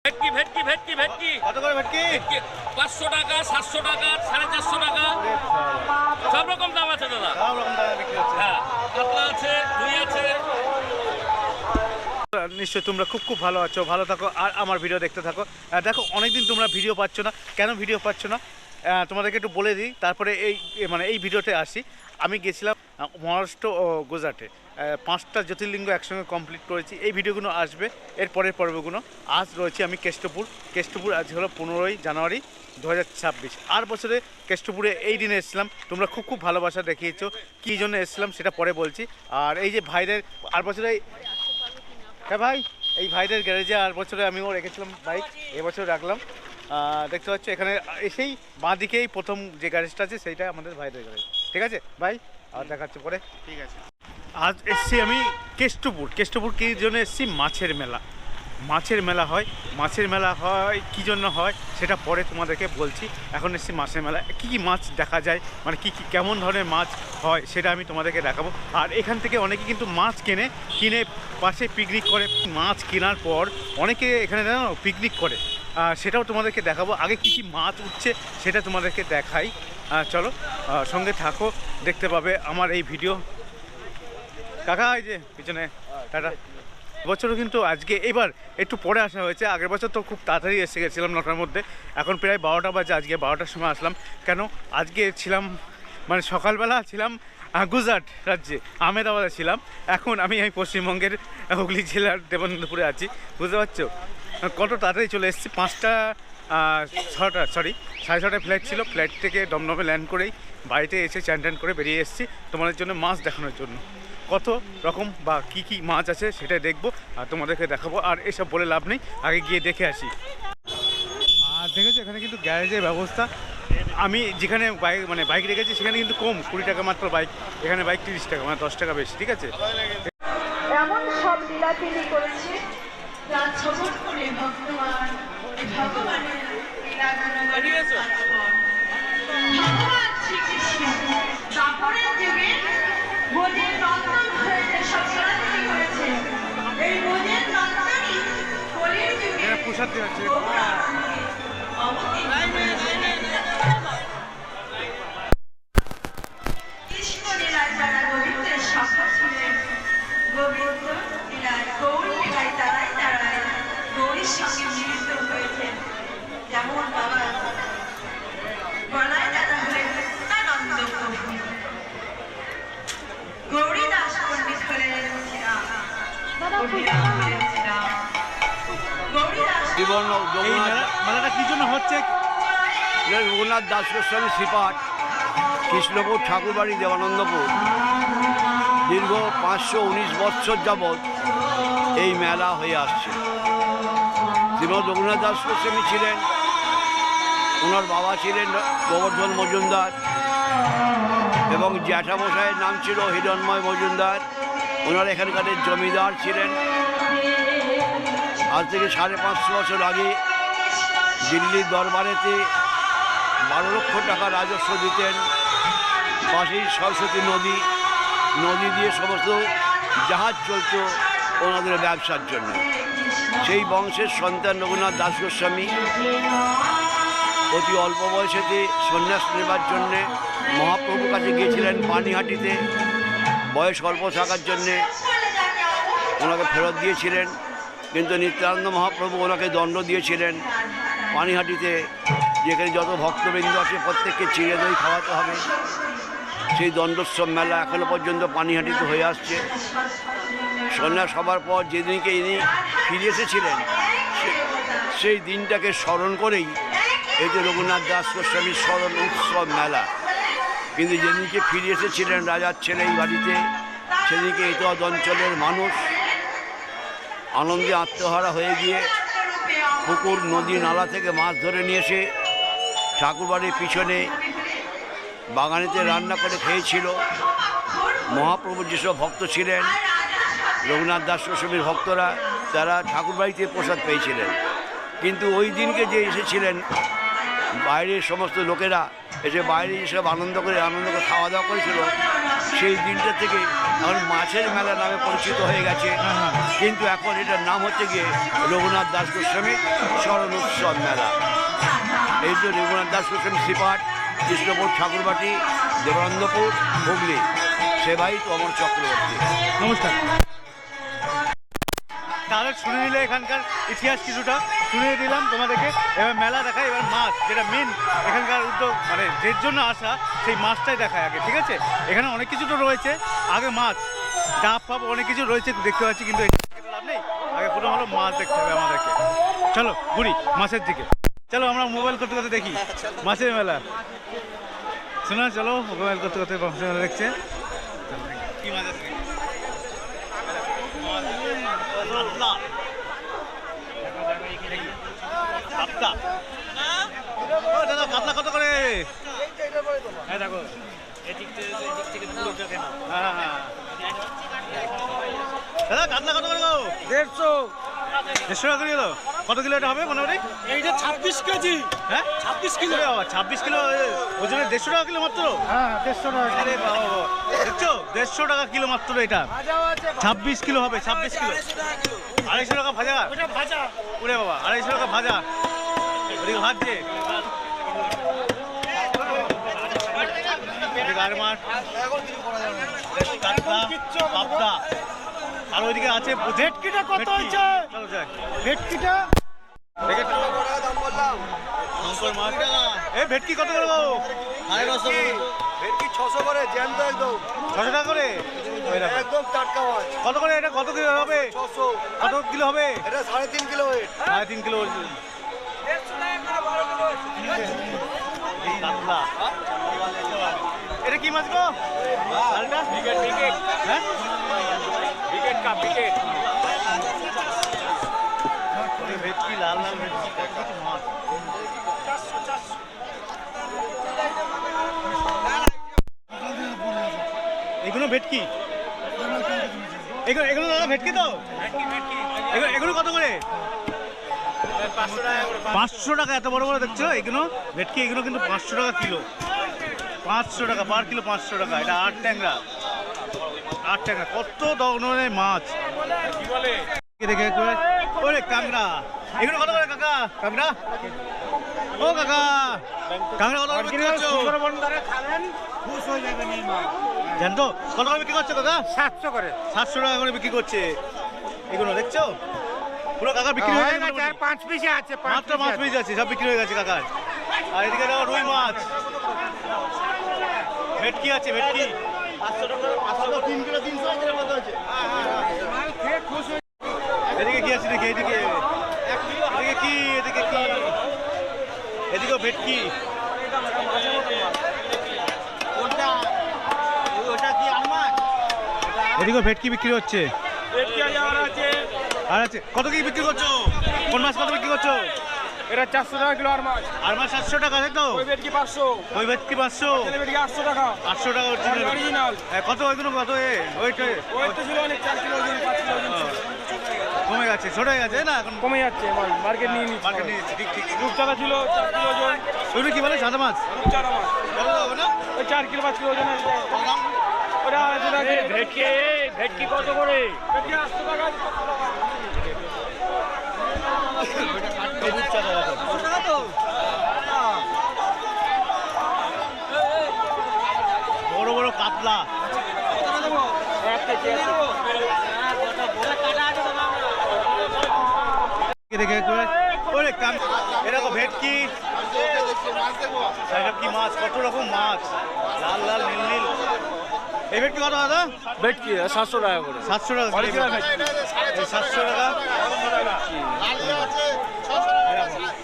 ভেটকি ভেটকি ভেটকি ভেটকি কত করে ভেটকি? 500 টাকা, 700 টাকা, 450 টাকা, সব রকম দাম আছে দাদা। সব রকম দামে বিক্রি হচ্ছে। হ্যাঁ, কাতলা আছে, রুই আছে। নিশ্চয়ই তোমরা খুব ভালো আছো, ভালো থাকো আর আমার ভিডিও দেখতে থাকো। দেখো অনেকদিন তোমরা ভিডিও পাচ্ছ না, কেন ভিডিও পাচ্ছ না তোমাদেরকে একটু বলে দিই, তারপরে এই ভিডিওতে আসি। আমি গেছিলাম মহারাষ্ট্র ও গুজরাটে, 5টা জ্যোতির্লিঙ্গ একসঙ্গে কমপ্লিট করেছি। এই ভিডিওগুলো আসবে এর পরের পর্বগুলো। আজ রয়েছে আমি কেষ্টপুর আজ হলো 15ই জানুয়ারি 2026। আর বছরে কেষ্টপুরে এই দিনে এসেছিলাম, তোমরা খুব ভালোবাসা দেখিয়েছো। কী জন্য এসেছিলাম সেটা পরে বলছি। আর এই যে ভাইদের আর বছরে, হ্যাঁ ভাই, এই ভাইদের গ্যারেজে আর বছরে আমিও রেখেছিলাম বাইক, এবছর রাখলাম। দেখতে পাচ্ছ এখানে এসেই বাঁ দিকেই প্রথম যে গ্যারেজটা আছে সেইটা আমাদের ভাইদের গ্যারেজ। ঠিক আছে ভাই, আর দেখাচ্ছি পরে। ঠিক আছে। আজ এসছি আমি কেষ্টপুর কী জন্য এসছি? মাছের মেলা হয় কী জন্য হয় সেটা পরে তোমাদেরকে বলছি। এখন এসছি মাছের মেলা, কী কী মাছ দেখা যায়, মানে কী কেমন ধরনের মাছ হয় সেটা আমি তোমাদেরকে দেখাবো। আর এখান থেকে অনেকে কিন্তু মাছ কিনে পাশে পিকনিক করে। মাছ কেনার পর অনেকে এখানে জানো পিকনিক করে, সেটাও তোমাদেরকে দেখাবো। আগে কী মাছ উঠছে সেটা তোমাদেরকে দেখাই। চলো সঙ্গে থাকো, দেখতে পাবে আমার এই ভিডিও। কাকা এই যে পিছনে টাটা। বছরও কিন্তু আজকে এবার একটু পরে আসা হয়েছে, আগের বছর তো খুব তাড়াতাড়ি এসে গেছিলাম 9টার মধ্যে, এখন প্রায় 12টা বাজে। আজকে 12টার সময় আসলাম। কেন? আজকে ছিলাম মানে সকালবেলা ছিলাম গুজরাট রাজ্যে, আহমেদাবাদে ছিলাম। এখন আমি পশ্চিমবঙ্গের হুগলি জেলার দেবানন্দপুরে আছি। বুঝতে পারছো কত তাড়াতাড়ি চলে এসেছি। 5:06 সাড়ে 6টায় ফ্লাইট ছিল। ফ্লাইট থেকে দমদমে ল্যান্ড করেই বাড়িতে এসে চান করে বেরিয়ে এসেছি তোমাদের জন্য মাছ দেখানোর জন্য। কত রকম বা কি মাছ আছে সেটাই দেখবো আর তোমাদেরকে দেখাবো। আর এসব বলে লাভ নেই, আগে গিয়ে দেখে আসি। আর দেখেছো এখানে কিন্তু গ্যারেজের ব্যবস্থা। আমি যেখানে বাইক রেখেছি সেখানে কিন্তু কম, 20 টাকা মাত্র বাইক। এখানে বাইক 30 টাকা, মানে 10 টাকা বেশি। ঠিক আছে, এমন সব লীলা তিনি করেছে যা ছোট করে ভগবানের লীলাগুলো ভগবান শ্রীকৃষ্ণ দাপরের যুগে বোঝের নন্দন হয়েছে সংক্রান্তি করেছে। এই বোঝের নন্দনই কলির যুগে প্রসাদ দেওয়া হচ্ছে। কৃষ্ণ লীলায় যারা গোবিন্দের সঙ্গ ছিলেন, গোবিন্দ লীলায় গৌর লীলায় তারাই গৌরীর সঙ্গে মিলিত হয়েছেন। যেমন বাবা গলায় দাদা হলেন মুক্তানন্দ প্রভু, গৌরীদাস পণ্ডিত হলেন শ্রীরাম, হলেন শ্রীরাম। গৌরীদাস এই মেলাটা কি জন্য হচ্ছে? রঘুনাথ দাস গোস্বামী শ্রীপাঠ, কৃষ্ণপুর ঠাকুরবাড়ি, দেবানন্দপুর। দীর্ঘ 519 বৎসর যাবৎ এই মেলা হয়ে আসছে। শ্রীমৎ রঘুনাথ দাস গোস্বামী ছিলেন, ওনার বাবা ছিলেন গোবর্ধন মজুমদার এবং জ্যাঠামশাইয়ের নাম ছিল হিরণময় মজুমদার। ওনার এখানকার জমিদার ছিলেন। আজ থেকে 550 বছর আগে দিল্লির দরবারেতে 12 লক্ষ টাকা রাজস্ব দিতেন। পাশেই সরস্বতী নদী দিয়ে সমস্ত জাহাজ চলত ওনাদের ব্যবসার জন্য। সেই বংশের সন্তান রঘুনাথ দাস গোস্বামী অতি অল্প বয়সেতে সন্ন্যাস নেবার জন্যে মহাপ্রভুর কাছে গিয়েছিলেন পানিহাটিতে। বয়স অল্প থাকার জন্যে ওনাকে ফেরত দিয়েছিলেন, কিন্তু নিত্যানন্দ মহাপ্রভু ওনাকে দণ্ড দিয়েছিলেন পানিহাটিতে, যেখানে যত ভক্তবৃন্দ আছে প্রত্যেককে চিড়ে দই খাওয়াতে হবে। সেই দণ্ডোৎসব মেলা এখনও পর্যন্ত পানিহাটিতে হয়ে আসছে। সন্ন্যাস হবার পর যেদিনকে ইনি ফিরে এসেছিলেন সেই দিনটাকে স্মরণ করেই এই যে রঘুনাথ দাস গোস্বামীর স্মরণ উৎসব মেলা। কিন্তু যেদিনকে ফিরে এসেছিলেন রাজার ছেলে এই বাড়িতে, সেদিনকে এই অঞ্চলের মানুষ আনন্দে আত্মহারা হয়ে গিয়ে পুকুর, নদী, নালা থেকে মাছ ধরে নিয়ে এসে ঠাকুরবাড়ির পিছনে বাগানেতে রান্না করে খেয়েছিল। মহাপ্রভুর যেসব ভক্ত ছিলেন, রঘুনাথ দাস গোস্বামীর ভক্তরা, তারা ঠাকুরবাড়িতে প্রসাদ পেয়েছিলেন। কিন্তু ওই দিনকে যে এসেছিলেন বাইরের সমস্ত লোকেরা এসে বাইরে যেসব আনন্দ করে খাওয়া দাওয়া করেছিল, সেই দিনটা থেকে এখন মাছের মেলা নামে পরিচিত হয়ে গেছে, কিন্তু এখন এটার নাম হচ্ছে গিয়ে রঘুনাথ দাস গোস্বামী স্মরণ উৎসব মেলা। এই তো রঘুনাথ দাস গোস্বামী শ্রীপাঠ, কৃষ্ণপুর ঠাকুরবাটি, দেবানন্দপুর, হুগলি, সেবাই তো অমর চক্রবর্তী। নমস্কার। তাহলে শুনে নিলে এখানকার ইতিহাস কিছুটা শুনিয়ে দিলাম তোমাদেরকে। এবার মেলা দেখায়, এবার মাছ যেটা মেন এখানকার উদ্যোগ, মানে যের জন্য আসা সেই মাছটাই দেখায় আগে, ঠিক আছে? এখানে অনেক কিছু তো রয়েছে, আগে মাছ ডাব ফাব অনেক কিছু রয়েছে দেখতে পাচ্ছি, কিন্তু এখানে লাভ নেই, আগে প্রথম হলো মাছ দেখতে হবে আমাদেরকে। চলো ঘুরি মাছের দিকে, চলো আমরা মোবাইল করতে করতে দেখি মাছের মেলা। শোনা, চলো মোবাইল করতে করতে মাছের মেলা দেখছে। কি মাছ আছে? দাদা কাতলা কত করে? দেখো দাদা কাতলা কত করে গো? 150 টাকা করে গেলো। কত কিলো এটা হবে মোটামুটি? এইটা 26 কেজি। হ্যাঁ 26 কিলো। 26 কিলো ওজনে 150 টাকা কিলো মাত্র? হ্যাঁ 150 টাকা। আরে বাবা, দেখছো 150 টাকা কিলো মাত্র এটা। 26 কিলো হবে, 26 কিলো। 250 টাকা ভাজা? ওটা ভাজা। ওরে বাবা, 250 টাকা ভাজা। ওদিকে ভাজছে আর মাছ, কাতলা, পাবদা, আর ওইদিকে আছে ভেটকিটা কত হয়েছে? চলো যাই। ভেটকিটা শঙ্কর মাছ। এই ভেটকি কত করে গো? ভেটকি 600 করে, জ্যান্ত একদম 600 টাকা করে। ওই দেখো। একদম টাটকা মাছ। কত করে এটা? কত কিলো হবে? 600। কত কিলো হবে? এটা 3.5 কিলো ওয়েট। 3.5 কিলো। এই কাতলা। এটা কি মাছ গো? শালটা? হ্যাঁ? এই ভেটকি, লাল লাল ভেটকি, কত কিছু মাছ। এগুলো ভেটকি? এগুলো দাদা ভেটকি তো? এগুলো কত করে? 500 টাকা। এত বড় বড় দেখছো এগুলো ভেটকি, এগুলো কিন্তু 500 টাকা কিলো। 500 টাকা পার কিলো, 500 টাকা। এটা 8 ট্যাংরা, 8 ট্যাংরা। কত ধরনের মাছ কি বলে দেখে। ওরে কাঁকড়া, এগুলো কত করে কাকা? কাঁকড়া ও কাকা, কাঁকড়া কত করে বিক্রি করছো? জান তো কত করে বিক্রি করছো কাকা? 700 করে। 700 টাকা করে বিক্রি করছে এগুলো, দেখছো? পুরো কাকা বিক্রি হয়ে গেছে। 5 পিসে আছে, মাত্র 5 পিস আছে, সব বিক্রি হয়ে গেছে কাকার। আর এদিকে দেখো রুই মাছ, ভেটকি আছে, ভেটকি 500 টাকা, 3 কিলো 300 টাকার মতো আছে। এদিকে কি আছে দেখি, এদিকে কি, এদিকে কি, এদিকেও ভেটকি। এদিকেও ভেটকি বিক্রি হচ্ছে। আর আছে কত কি বিক্রি করছো? কোন মাছ কত বিক্রি করছো? এটা 400 টাকা কিলো আর মাছ। আর মাছ 700 টাকা, তাই তো? ওই ভেটকি 500। ওই ভেটকি 500, ভেটকি 800 টাকা। 800 টাকা অরিজিনাল। কত ওইগুলো কত? ওইটা ওই তো ছিল অনেক 4 কিলো ওজন, 5 কিলো ওজন ছিল। কমে গেছে, ছোট হয়ে গেছে না এখন? কমে যাচ্ছে মাল, মার্কেট নিয়ে নিচ্ছে। মার্কেট নিয়ে যাচ্ছে, ঠিক ঠিক। রূপচাঁদা ছিল 4 কিলো ওজন। ওইগুলো কি বলে? সাদা মাছ? রূপচাঁদা মাছ কত হবে না? ওই 4 কিলো 5 কিলো ওজন আছে। ওটা আছে নাকি? ভেটকি কত করে? ভেটকি 800 টাকা। বড় বড় কাতলা, দেখে ওরে এরকম ভেটকি, এসব কি মাছ? কত রকম মাছ, লাল লাল নীল নীল। এই ভেটকি কত দাদা? ভেটকি 700 টাকা করে। 700 টাকা। 700 টাকা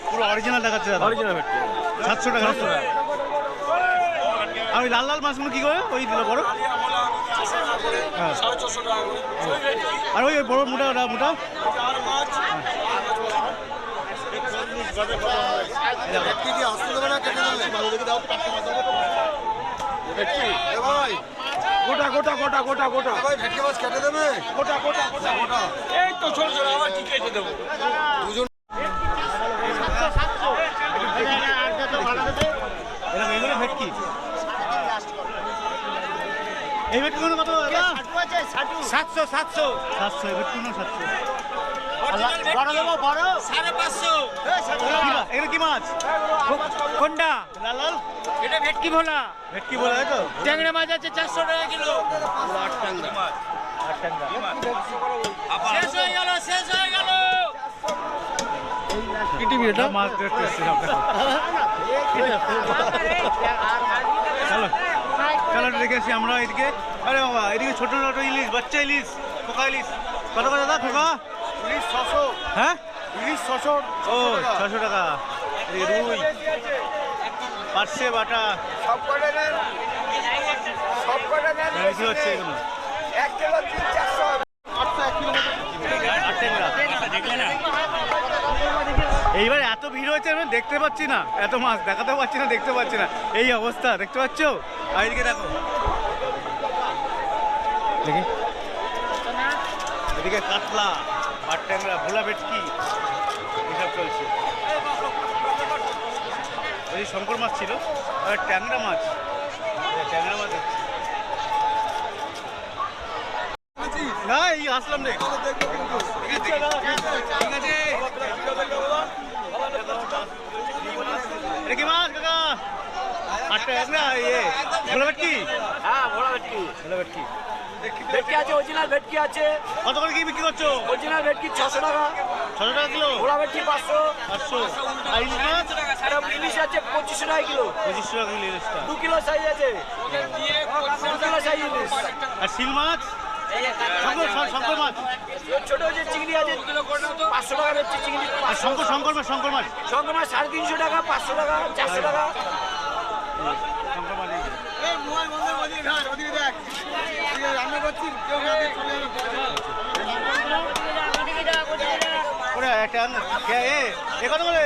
পুরো অরিজিনাল দেখাচ্ছে দাদা। অরিজিনাল ভেটকি 700 টাকা। আর ওই লাল লাল মাছগুলো কি করে? ওই দিল বড়, হ্যাঁ 450 টাকা করে। আর ওই বড় মোটা মোটা গোটা গোটা গোটা গোটা গোটা ভেটকি মাছ কেটে দেবে। গোটা গোটা গোটা গোটা। এই তো ছোট ছোট, আবার কি কেটে দেবো? এগুলো ভেটকি। এই ভেটকিগুলো কত দাদা? 700 এবার টুনো 700 বড় দেবো বড় 550 এগুলো কি মাছ কোনটা লাল লাল এটা ভেটকি ভোলা ভেটকি বলা হয় তো ট্যাংরা মাছ আছে 400 টাকা কিলো। শেষ হয়ে গেল মাছ দেখতে এসেছি চলো চলো দেখে আসি আমরা এদিকে। আরে বাবা এদিকে ছোট ছোট ইলিশ বাচ্চা ইলিশ খোকা ইলিশ কত করে দাদা খোকা ইলিশ 600, হ্যাঁ ইলিশ 600, ও 600 টাকা এদিকে রুই পার্শে বাটা সব কটা নেন, সব কটা নেন। কি হচ্ছে এগুলো 1 কিলো 400 হবে। এইবার এত ভিড় হয়েছে আমি দেখতে পাচ্ছি না, এত মাছ দেখাতে পাচ্ছি না, দেখতে পাচ্ছি না, এই অবস্থা দেখতে পাচ্ছ। আর এদিকে দেখো দেখি এদিকে কাতলা পাট ট্যাংরা ভোলা ভেটকি এসব চলছে। ওই শঙ্কর মাছ ছিল আর ট্যাংরা মাছ হচ্ছে। না এই আসলাম রে এটা কি মাছ কাকা আটটা ট্যাংরা ইয়ে ভোলা ভেটকি হ্যাঁ ভোলা ভেটকি, ভোলা ভেটকি ভেটকি আছে, অরিজিনাল ভেটকি আছে। কত করে কি বিক্রি করছো? অরিজিনাল ভেটকি 600 টাকা, 600 টাকা কিলো, ভোলা ভেটকি 500, 500। আর ইলিশ মাছ আর ইলিশ আছে 2500 টাকা কিলো, 2500 টাকা কিলো ইলিশটা। 2 কিলো সাইজ আছে, 2 কিলো সাইজ ইলিশ। আর শিল মাছ শঙ্কর মাছ ছোট যে চিংড়ি আছে 500 টাকা হচ্ছে চিংড়ি। আর শঙ্কর মাছ শঙ্কর মাছ 350 টাকা, 500 টাকা, 400 টাকা। শঙ্কর মাছ ওরে একটা এ কত করে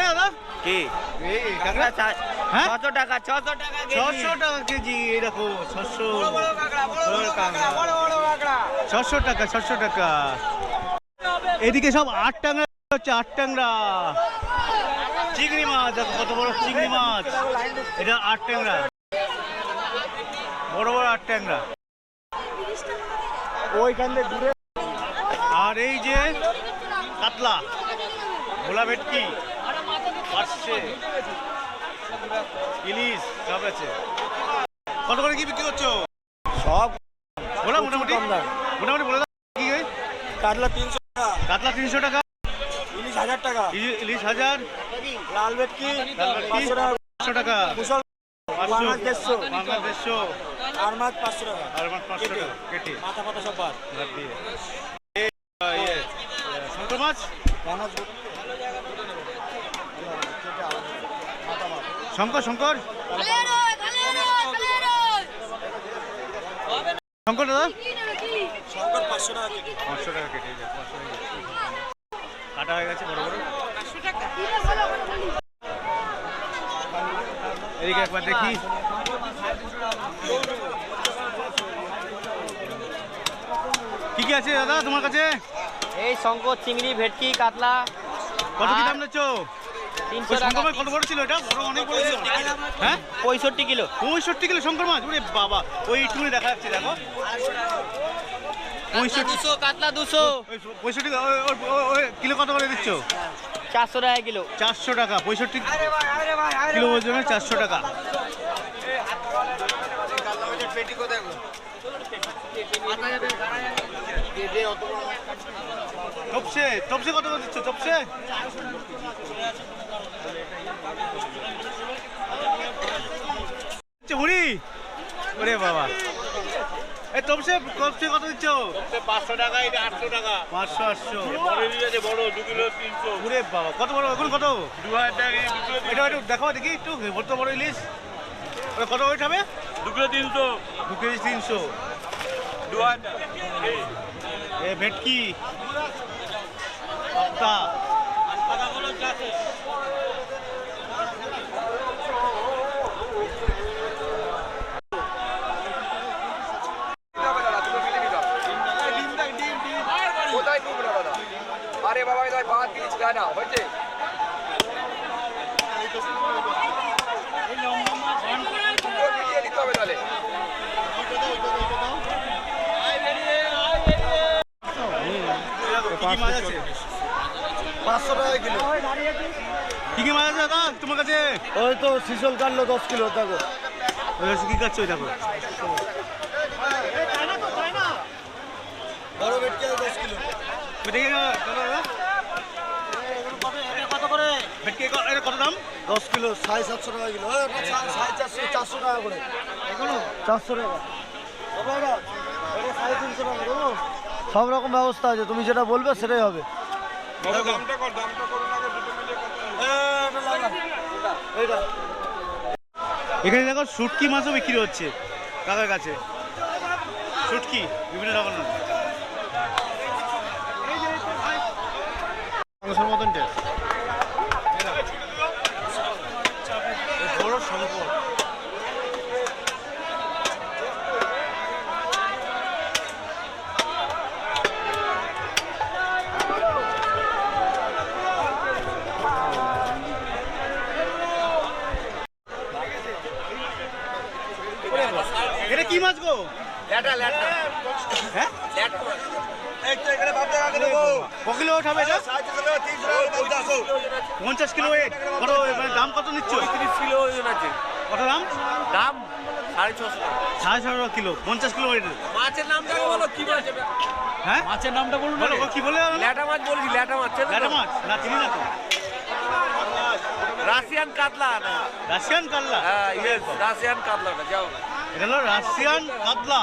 দাদা কি এই কাঁকড়া হ্যাঁ 600 টাকা, 600 টাকা 600 টাকা কেজি। এই দেখো 600 600 টাকা 600 টাকা। এদিকে সব 8 ট্যাংরা হচ্ছে, 8 ট্যাংরা চিংড়ি মাছ দেখো কত বড় চিংড়ি মাছ। এটা 8 ট্যাংরা বড় বড় 8 ট্যাংরা। ওইখান থেকে ঘুরে আর এই যে কাতলা ভোলা ভেটকি পার্শে ইলিশ সব আছে। কত করে কি বিক্রি করছো? সব বলা মোটামুটি বলে দাও কি হয়? কাতলা 300 টাকা, কাতলা 300 টাকা, ইলিশ 1000 টাকা, ইলিশ 1000, লাল ভেটকি লাল ভেটকি 500 টাকা, 500 টাকা, কুশল 500, 150, বাংলা 150, আর মাছ 500 টাকা, আর মাছ 500 টাকা কেটে মাথা পাতা সব বাদ। ভাত দিয়ে। শঙ্কর মাছ শঙ্কর শঙ্কর শঙ্কর দাদা শঙ্কর 500 টাকা কেজি। 500 টাকা কেটে যায়, 500 টাকা কাটা হয়ে গেছে বড় বড়। এদিকে একবার দেখি কি কি আছে দাদা তোমার কাছে? এই শঙ্কর, চিংড়ি, ভেটকি, কাতলা কত কি দাম নিচ্ছ? 300 টাকা। কত বড় ছিল এটা? বড় অনেক বড় ছিল। হ্যাঁ 65 কিলো। 65 কিলো শঙ্কর মাছ। ওরে বাবা ওই একটুখানি দেখা যাচ্ছে দেখো 65 200, কাতলা 200, 65 কিলো কত করে দিচ্ছ? 400 টাকা কিলো। 400 টাকা 65 কিলো ওজনে 400 টাকা। তপসে তপসে কত করে দিচ্ছ? তপসে মুড়ি ওরে বাবা এই তপসে তপসে কত দিচ্ছ? 500 টাকা, এটা 800 টাকা। 500 800 বড় ইলিশ আছে বড় 2 কিলো 300। ওরে বাবা কত বড় এখন কত? 2000 টাকা 2 কিলো এটা একটু দেখাও দেখি একটু বড় বড় ইলিশ। ওটা কত ওয়েট হবে? 2 কিলো 300। 2 কেজি 300। 2000 টাকা। এ ভেটকি পাপ্তা টাকাগুলো আছে। কোথায় ডুব রে দাদা? আরে বাবা এটা বাদ দিস গানা হয়েছে। এই লম্বা মাছ নিতে হবে তাহলে। কি মাছ আছে? 500 টাকা কিলো। কি কি মাছ আছে দাদা তোমার কাছে? ওই তো শিশল কাটলো 10 কিলো দেখো। ওই কি কাটছো ওই দেখো? বড় ভেটকি 10 কিলো। দেখে দাদা কত করে? ভেটকি এটা কত দাম? 10 কিলো 750 টাকা কিলো। 450 টাকা করে। এখনো 400 টাকা। তবে এটা 350 টাকা দেবো। সব রকম ব্যবস্থা আছে, তুমি যেটা বলবে সেটাই হবে। এইটা এখানে দেখো শুটকি মাছও বিক্রি হচ্ছে কাকার কাছে। শুটকি বিভিন্ন রকমের মাংসের মতন টেস্ট। বড় সম্পদ। এটা কি মাছ গো? হ্যাঁ ক কিলো উঠাবে এটা? 50 কিলো ওয়েট। কত মানে দাম কত নিচ্ছ? 30 কিলো ওজন আছে। কত দাম? দাম 650 টাকা। 650 কিলো 50 কিলো ওয়েট। মাছের নামটা বলো কি মাছ এটা? হ্যাঁ মাছের নামটা বলুন। বলো কি বলে? ল্যাটা মাছ বলছি, ল্যাটা মাছ। ল্যাটা মাছ না চিনি না তো। রাশিয়ান কাতলা না? রাশিয়ান কাতলা। হ্যাঁ ইয়েস, রাশিয়ান কাতলাটা যাও। এটা হলো রাশিয়ান কাতলা।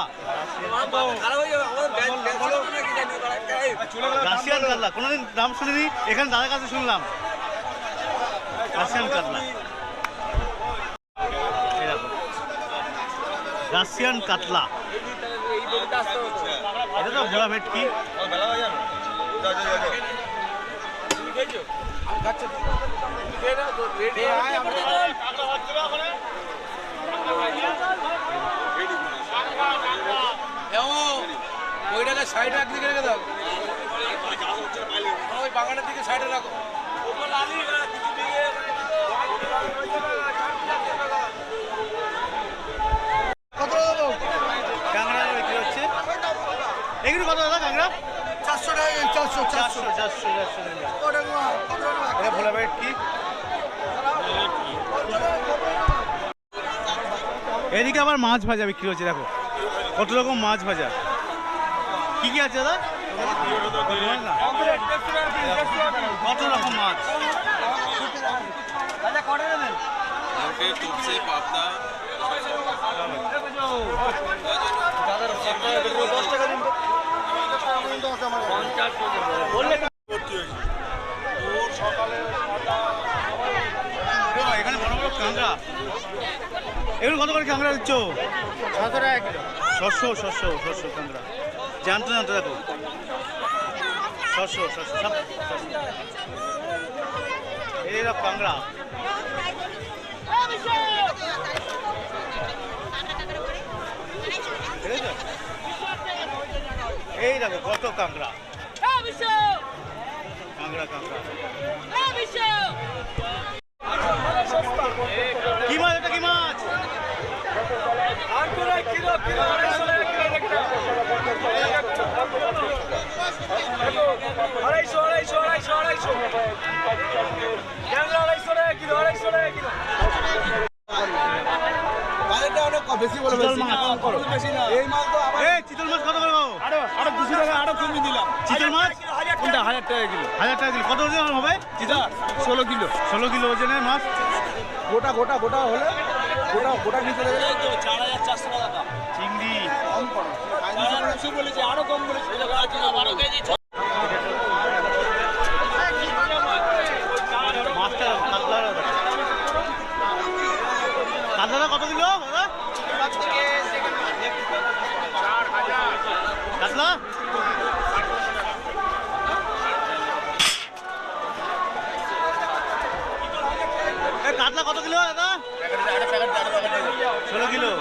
রাশিয়ান কাতলা কোনোদিন নাম শুনিনি, এখানে দাদার কাছে শুনলাম রাশিয়ান কাতলা। এই দেখো রাশিয়ান কাতলা। এটা তো ভোলা ভেটকি। ওইটাকে সাইডে একদিকে রেখে দাও, ওই বাগানের দিকে সাইডে রাখো। কাঁকড়া বিক্রি হচ্ছে। এগুলো কত দাদা কাঁকড়া? 400 টাকা 400 400 এটা ভোলা ভেটকি। এদিকে আবার মাছ ভাজা বিক্রি হচ্ছে। দেখো কত রকম মাছ ভাজা। কি কি আছে দাদা? কত রকম মাছ। এখানে বড় বড় কাঁকড়া। এগুলো কত করে কাঁকড়া দিচ্ছ? 600 টাকা কিলো। 600 কাঁকড়া জানতো দেখো 600 সব এই দেখো কাঁকড়া। এই দেখো কত কাঁকড়া। কাঁকড়া কি মাছ? এটা কি মাছ? বেশি বলে চিতল মাছ। এই মাল তো এই চিতল মাছ কত করে? আরো 200 টাকা আরো কমিয়ে দিলাম। চিতল মাছ কোনটা 1000 টাকা কিলো? 1000 টাকা কিলো। কত ওজন হবে? চিতা 16 কিলো। 16 কিলো ওজনের মাছ। গোটা হলে গোটা নিচে দেবে। 4400 টাকা দাম। চিংড়ি কম করো। বলেছে আরো কম বলেছে। 12 কেজি। মাছটা কাতলা কত কিলো দাদা? কাতলা কাতলা কত কিলো দাদা? 16 কিলো।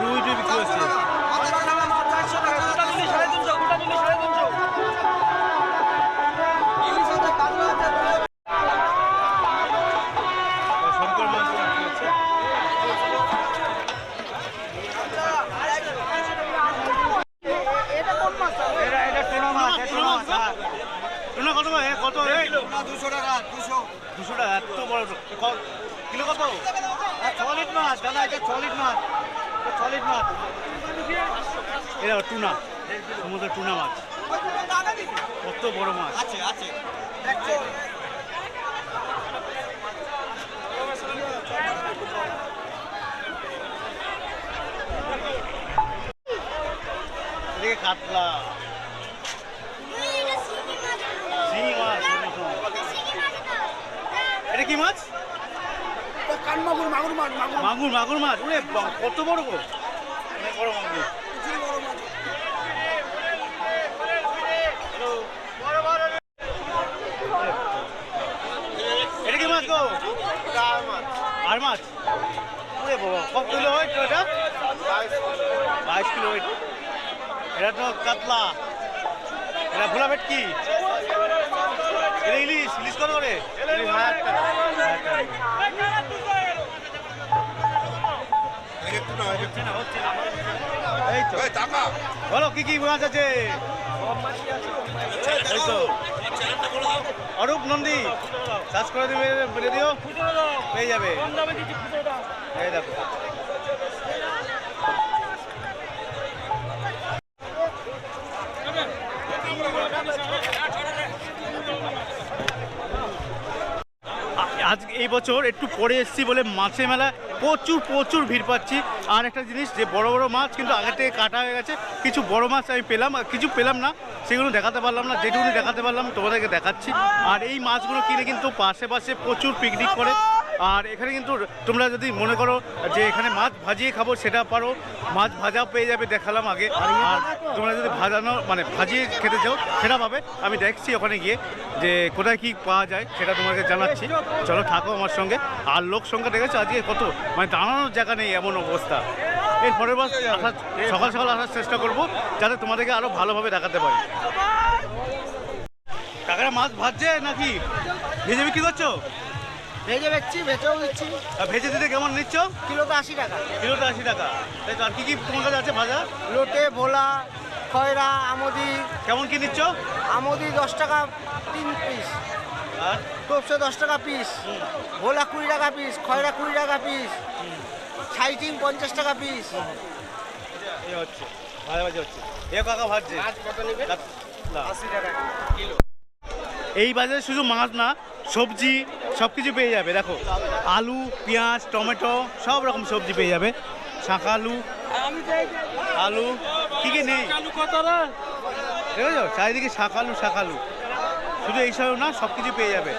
রুই টুই বিক্রি হচ্ছে। টুনা, সমুদ্রের টুনা মাছ, কত বড় মাছ। এদিকে কাতলা, শিঙি মাছ, এটা কি মাছ? মাগুর, মাগুর মাছ। ওরে কত বড় গো, অনেক বড় মাগুর। এটা কি মাছ গো? আর মাছ। ওরে বাবা, কত কিলো ওয়েট এটা? 22 কিলো ওয়েট। এটা তো কাতলা, এটা ভোলা ভেটকি, এটা ইলিশ। ইলিশ কত করে? 1000 টাকা। এই তো বলো কি কি মাছ আছে? এই তো অরূপ নন্দী, সার্চ করে দিবে, বলে দিও, পেয়ে যাবে। এই দেখো, আজ এই বছর একটু পরে এসেছি বলে মাছের মেলা প্রচুর ভিড় পাচ্ছি। আর একটা জিনিস, যে বড় বড় মাছ কিন্তু আগে থেকে কাটা হয়ে গেছে। কিছু বড় মাছ আমি পেলাম, কিছু পেলাম না, সেগুলো দেখাতে পারলাম না। যেটুকুনি দেখাতে পারলাম তোমাদেরকে দেখাচ্ছি। আর এই মাছগুলো কিনে কিন্তু পাশে প্রচুর পিকনিক করে। আর এখানে কিন্তু তোমরা যদি মনে করো যে এখানে মাছ ভাজিয়ে খাবো, সেটা পারো, মাছ ভাজা পেয়ে যাবে, দেখালাম আগে। আর তোমরা যদি ভাজানো মানে ভাজিয়ে খেতে চাও সেটা পাবে। আমি দেখছি ওখানে গিয়ে যে কোথায় কি পাওয়া যায়, সেটা তোমাকে জানাচ্ছি। চলো থাকো আমার সঙ্গে। আর লোক সংখ্যা দেখেছো আজকে কত, মানে দাঁড়ানোর জায়গা নেই, এমন অবস্থা। এর পরের বার সকাল সকাল আসার চেষ্টা করবো, যাতে তোমাদেরকে আরো ভালোভাবে দেখাতে পারি। কাকারা মাছ ভাজছে নাকি ভেজে বিক্রি করছো? ভেজে বেচছি, ভেজেও দিচ্ছি। আর ভেজে দিতে কেমন নিচ্ছ? কিলোতে 80 টাকা। কিলোতে 80 টাকা। তাই তো। আর কি কি তোমার কাছে আছে ভাজা? লোটে, ভোলা, খয়রা, আমদি। কেমন কি নিচ্ছ? আমদি 10 টাকা 3 পিস, আর তোপসে 10 টাকা পিস, ভোলা 20 টাকা পিস, খয়রা 20 টাকা পিস, ছাইটিং 50 টাকা পিস। এই হচ্ছে ভাজাভাজি হচ্ছে। এ কাকা ভাজছে। না। 80 টাকা কিলো। এই বাজারে শুধু মাছ না, সবজি সব কিছু পেয়ে যাবে। দেখো, আলু, পেঁয়াজ, টমেটো, সব রকম সবজি পেয়ে যাবে। শাকালু, আলু, কি কি নেই ঠিক আছে। চারিদিকে শাকালু, শুধু এইসব না, সব কিছু পেয়ে যাবে।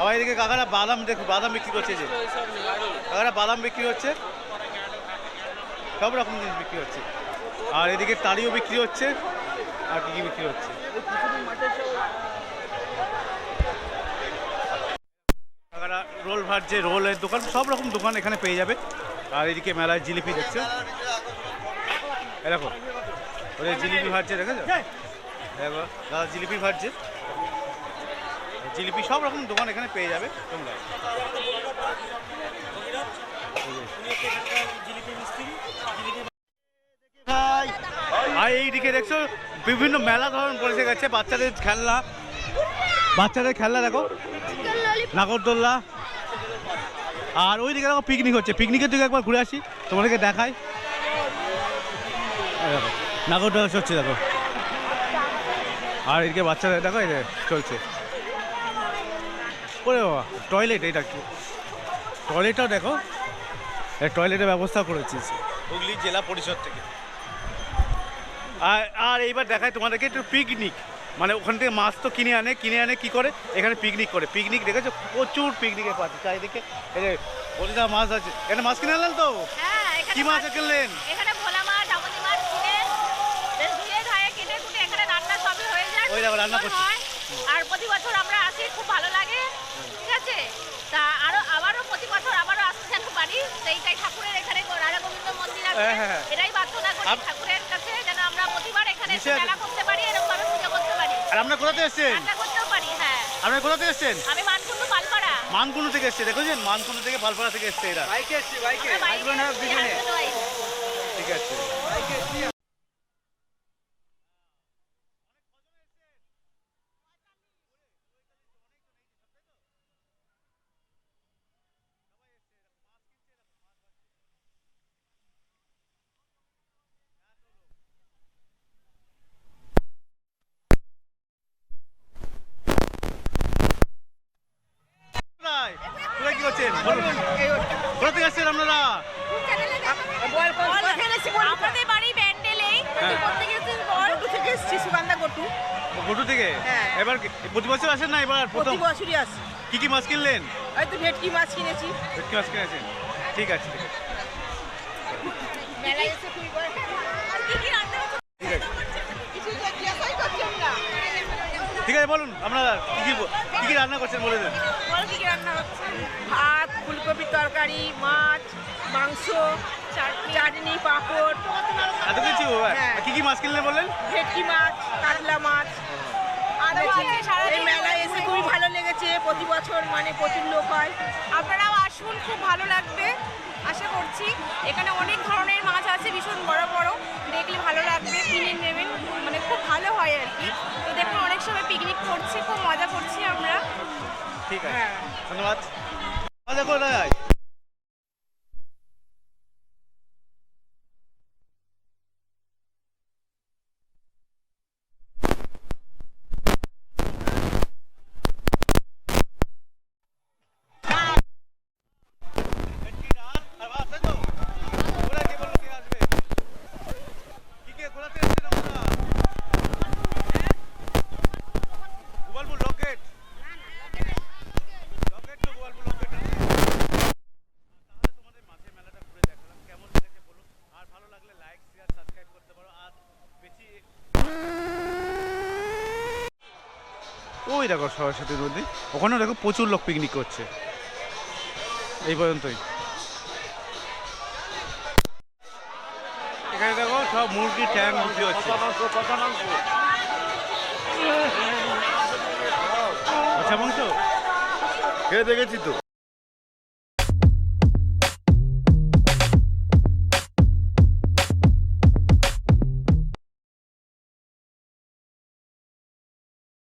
আবার এদিকে কাকারা বাদাম, দেখো বাদাম বিক্রি করছে, যে কাকারা বাদাম বিক্রি হচ্ছে, সব রকম জিনিস বিক্রি হচ্ছে। আর এদিকে তাড়িও বিক্রি হচ্ছে। আর কি কি বিক্রি হচ্ছে? রোল ভাজছে, রোলের দোকান, সব রকম দোকান এখানে পেয়ে যাবে। আর এদিকে মেলায় জিলিপি দেখছো, দেখো ওদের জিলিপি ভাজছে, দেখেছো? দেখো দাদা জিলিপি ভাজছে, জিলিপি সব রকম দোকান এখানে পেয়ে যাবে তোমরা। আর এইদিকে দেখছো বিভিন্ন মেলা ধরন পড়ে গেছে, বাচ্চাদের খেলনা দেখো, নাগরদোল্লা। আর ওই দিকে দেখো পিকনিক হচ্ছে, পিকনিকের দিকে একবার ঘুরে আসি, তোমাদেরকে দেখাই। দেখো নাগরদোল্লা হচ্ছে, দেখো। আর এদিকে বাচ্চাদের দেখো, এই চলছে। ওরে বাবা, টয়লেট, এটা কি টয়লেটটাও দেখো, টয়লেটের ব্যবস্থা করেছিস হুগলি জেলা পরিষদ থেকে। আর এইবার দেখায় তোমাদেরকে একটু পিকনিক, মানে ওখান থেকে মাছ তো কিনে আনে কি করে, এখানে পিকনিক করে। পিকনিক দেখেছো, প্রচুর পিকনিকের পার্টি চারিদিকে। এই যে বলিদা মাছ আছে, এখানে মাছ কিনে আনলেন তো? কি মাছ কিনলেন? এখানে ভোলা মাছ, আমদি মাছ কিনে বেশ ধুয়ে ধায়ে কেটে কুটে এখানে রান্না সবই হয়ে যায়। ওই দেখো রান্না করছি। আর প্রতি বছর আমরা আসি, খুব ভালো লাগে, ঠিক আছে। তা আবারও প্রতি বছর আবারও আসতে যেন পারি, সেইটাই ঠাকুরের এখানে রাধা গোবিন্দ মন্দির আছে, হ্যাঁ। এটাই প্রার্থনা করি ঠাকুরের কাছে, যেন আমরা প্রতিবার এখানে মেলা করতে পারি, এরকম ভাবে পুজো করতে পারি। আর আপনারা কোথা থেকে এসছেন? রান্না করতেও পারি। হ্যাঁ, আপনারা কোথা থেকে এসছেন? আমি মানকুন্ডু পালপাড়া। মানকুন্ডু থেকে এসছে, দেখেছেন? মানকুন্ডু থেকে পালপাড়া থেকে এসছে এরা। বাইকে এসছি, বাইকে। আমরা বাইকে ঠিক আছে। বলুন কোথা থেকে আসছেন আপনারা? আমাদের বাড়ি ব্যান্ডেলেই হ্যাঁ। থেকে এসেছিস বল থেকে এসেছি সুগন্ধা গটু গটু থেকে? হ্যাঁ। এবার প্রতি বছর আসেন না এবার প্রথম? বছরই আসি কি মাছ কিনলেন? এই তো ভেটকি মাছ কিনেছি ভেটকি মাছ কিনেছেন? ঠিক আছে ঠিক আছে। মেলায় এসে খুবই বড় আর কি রান্না হচ্ছে কিছু জিজ্ঞাসাই করছেন না ঠিক আছে বলুন আপনারা কি কি রান্না করছেন বলে দেন। বল কি রান্না হচ্ছে ভাত ফুলকপির তরকারি মাছ মাংস চাটনি পাঁপড় এত কিছু? হ্যাঁ। কি মাছ কিনলেন বললেন? ভেটকি মাছ কাতলা মাছ এই মেলায় এসে খুবই ভালো লেগেছে প্রতি বছর মানে প্রচুর লোক হয় আপনারাও আসুন খুব ভালো লাগবে আশা করছি এখানে অনেক ধরনের মাছ আছে ভীষণ বড় বড় দেখলে ভালো লাগবে কিনে নেবেন মানে খুব ভালো হয় আর কি তো দেখুন অনেক সময় পিকনিক করছি খুব মজা করছি আমরা ঠিক আছে হ্যাঁ। ধন্যবাদ। দেখো দাদা ওই দেখো সরস্বতী নদী, ওখানেও দেখো প্রচুর লোক পিকনিক করছে। এই পর্যন্তই। এখানে দেখো সব মুরগি ট্যাং বিক্রি হচ্ছে। আচ্ছা মাংস খেয়ে দেখেছি তো।